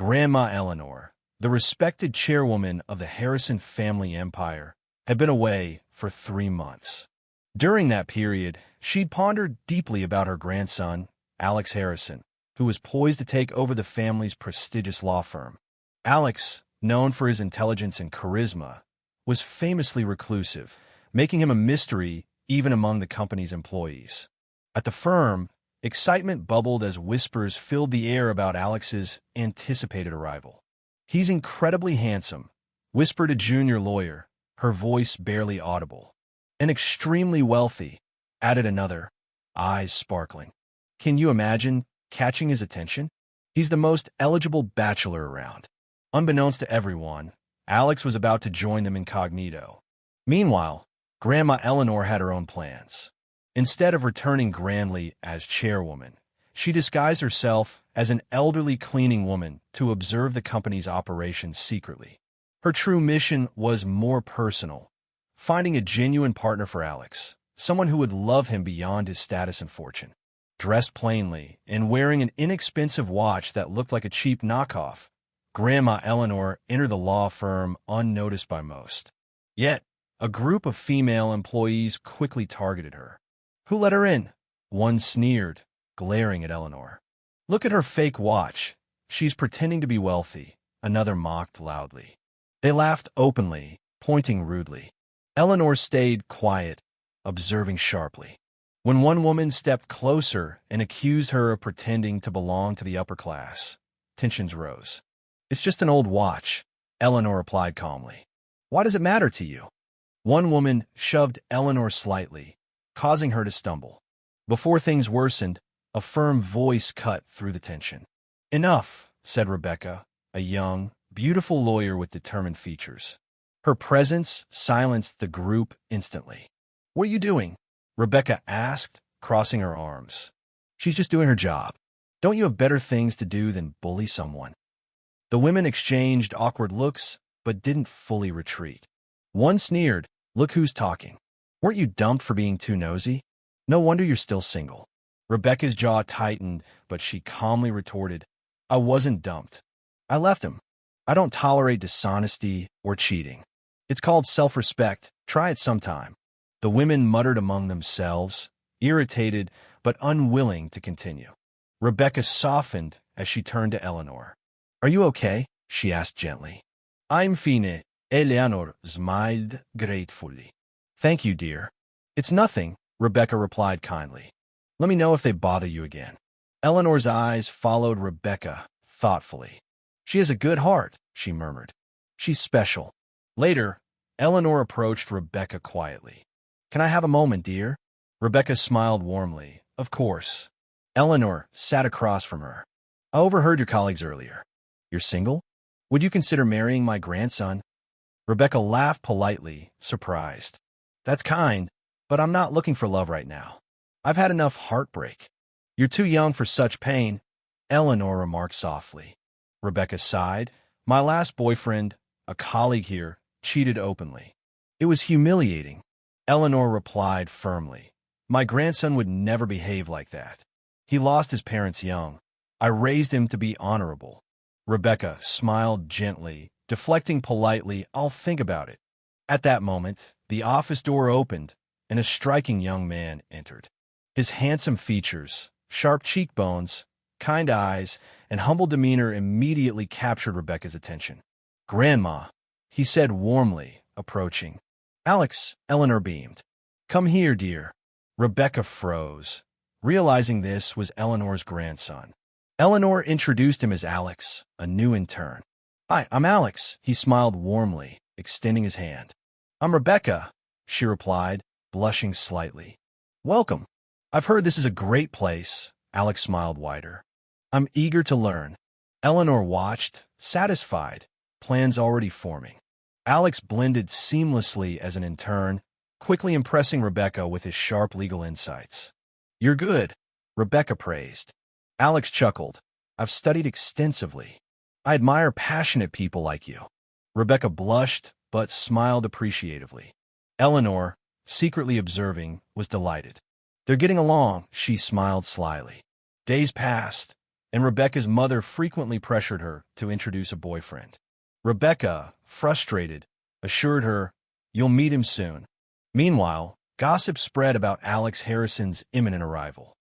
Grandma Eleanor, the respected chairwoman of the Harrison family empire, had been away for 3 months. During that period, she'd pondered deeply about her grandson, Alex Harrison, who was poised to take over the family's prestigious law firm. Alex, known for his intelligence and charisma, was famously reclusive, making him a mystery even among the company's employees. At the firm, excitement bubbled as whispers filled the air about Alex's anticipated arrival. "He's incredibly handsome," whispered a junior lawyer, her voice barely audible. "And extremely wealthy," added another, eyes sparkling. Can you imagine catching his attention? He's the most eligible bachelor around. Unbeknownst to everyone, Alex was about to join them incognito. Meanwhile, Grandma Eleanor had her own plans. Instead of returning grandly as chairwoman, she disguised herself as an elderly cleaning woman to observe the company's operations secretly. Her true mission was more personal, finding a genuine partner for Alex, someone who would love him beyond his status and fortune. Dressed plainly and wearing an inexpensive watch that looked like a cheap knockoff, Grandma Eleanor entered the law firm unnoticed by most. Yet, a group of female employees quickly targeted her. "Who let her in?" one sneered, glaring at Eleanor. "Look at her fake watch. She's pretending to be wealthy," another mocked loudly. They laughed openly, pointing rudely. Eleanor stayed quiet, observing sharply. When one woman stepped closer and accused her of pretending to belong to the upper class, tensions rose. "It's just an old watch," Eleanor replied calmly. "Why does it matter to you?" One woman shoved Eleanor slightly, causing her to stumble. Before things worsened, a firm voice cut through the tension. "Enough," said Rebecca, a young, beautiful lawyer with determined features. Her presence silenced the group instantly. "What are you doing?" Rebecca asked, crossing her arms. "She's just doing her job. Don't you have better things to do than bully someone?" The women exchanged awkward looks, but didn't fully retreat. One sneered, "Look who's talking. Weren't you dumped for being too nosy? No wonder you're still single." Rebecca's jaw tightened, but she calmly retorted, "I wasn't dumped. I left him. I don't tolerate dishonesty or cheating. It's called self-respect. Try it sometime." The women muttered among themselves, irritated but unwilling to continue. Rebecca softened as she turned to Eleanor. "Are you okay?" she asked gently. "I'm fine," Eleanor smiled gratefully. "Thank you, dear." "It's nothing," Rebecca replied kindly. "Let me know if they bother you again." Eleanor's eyes followed Rebecca thoughtfully. "She has a good heart," she murmured. "She's special." Later, Eleanor approached Rebecca quietly. "Can I have a moment, dear?" Rebecca smiled warmly. "Of course." Eleanor sat across from her. "I overheard your colleagues earlier. You're single? Would you consider marrying my grandson?" Rebecca laughed politely, surprised. "That's kind, but I'm not looking for love right now. I've had enough heartbreak." "You're too young for such pain," Eleanor remarked softly. Rebecca sighed. "My last boyfriend, a colleague here, cheated openly. It was humiliating." Eleanor replied firmly, "My grandson would never behave like that. He lost his parents young. I raised him to be honorable." Rebecca smiled gently, deflecting politely, "I'll think about it." At that moment, the office door opened, and a striking young man entered. His handsome features, sharp cheekbones, kind eyes, and humble demeanor immediately captured Rebecca's attention. "Grandma," he said warmly, approaching. "Alex," Eleanor beamed. "Come here, dear." Rebecca froze, realizing this was Eleanor's grandson. Eleanor introduced him as Alex, a new intern. "Hi, I'm Alex," he smiled warmly, extending his hand. "I'm Rebecca," she replied, blushing slightly. "Welcome. I've heard this is a great place." Alex smiled wider. "I'm eager to learn." Eleanor watched, satisfied, plans already forming. Alex blended seamlessly as an intern, quickly impressing Rebecca with his sharp legal insights. "You're good," Rebecca praised. Alex chuckled. "I've studied extensively. I admire passionate people like you." Rebecca blushed, but smiled appreciatively. Eleanor, secretly observing, was delighted. "They're getting along," she smiled slyly. Days passed, and Rebecca's mother frequently pressured her to introduce a boyfriend. Rebecca, frustrated, assured her, "You'll meet him soon." Meanwhile, gossip spread about Alex Harrison's imminent arrival.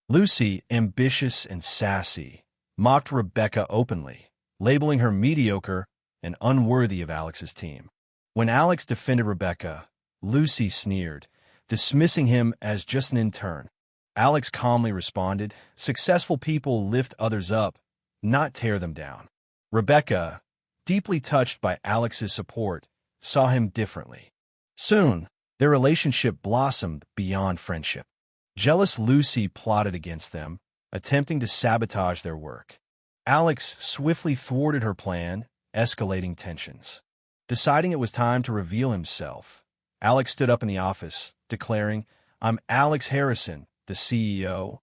Lucy, ambitious and sassy, mocked Rebecca openly, labeling her mediocre and unworthy of Alex's team. When Alex defended Rebecca, Lucy sneered, dismissing him as just an intern. Alex calmly responded, "Successful people lift others up, not tear them down." Rebecca, deeply touched by Alex's support, saw him differently. Soon, their relationship blossomed beyond friendship. Jealous Lucy plotted against them, attempting to sabotage their work. Alex swiftly thwarted her plan, escalating tensions. Deciding it was time to reveal himself, Alex stood up in the office, declaring, "I'm Alex Harrison, the CEO."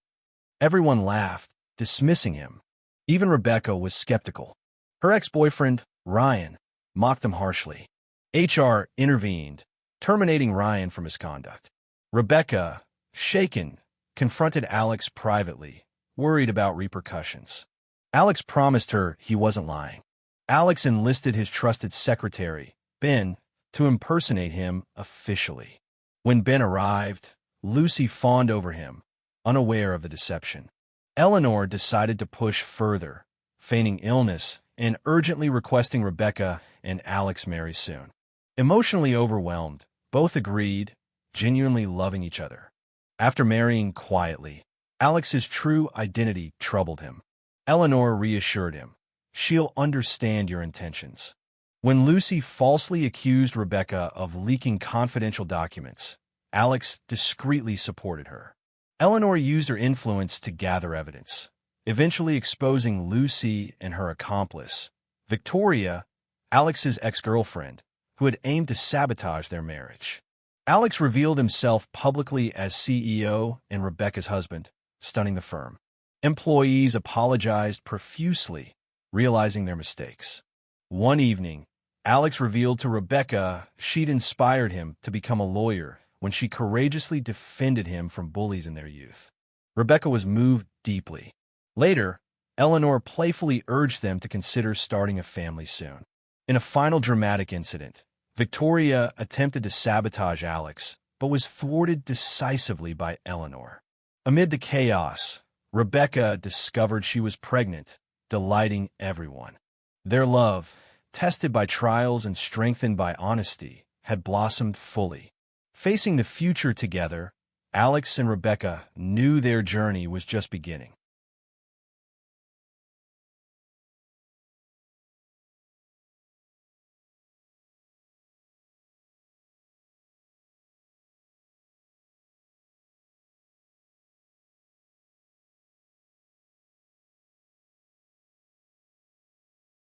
Everyone laughed, dismissing him. Even Rebecca was skeptical. Her ex-boyfriend, Ryan, mocked them harshly. HR intervened, terminating Ryan for misconduct. Rebecca, shaken, confronted Alex privately, worried about repercussions. Alex promised her he wasn't lying. Alex enlisted his trusted secretary, Ben, to impersonate him officially. When Ben arrived, Lucy fawned over him, unaware of the deception. Eleanor decided to push further, feigning illness and urgently requesting Rebecca and Alex marry soon. Emotionally overwhelmed, both agreed, genuinely loving each other. After marrying quietly, Alex's true identity troubled him. Eleanor reassured him, "She'll understand your intentions." When Lucy falsely accused Rebecca of leaking confidential documents, Alex discreetly supported her. Eleanor used her influence to gather evidence, eventually exposing Lucy and her accomplice, Victoria, Alex's ex-girlfriend, who had aimed to sabotage their marriage. Alex revealed himself publicly as CEO and Rebecca's husband, stunning the firm. Employees apologized profusely, realizing their mistakes. One evening, Alex revealed to Rebecca she'd inspired him to become a lawyer when she courageously defended him from bullies in their youth. Rebecca was moved deeply. Later, Eleanor playfully urged them to consider starting a family soon. In a final dramatic incident, Victoria attempted to sabotage Alex, but was thwarted decisively by Eleanor. Amid the chaos, Rebecca discovered she was pregnant, delighting everyone. Their love, tested by trials and strengthened by honesty, had blossomed fully. Facing the future together, Alex and Rebecca knew their journey was just beginning.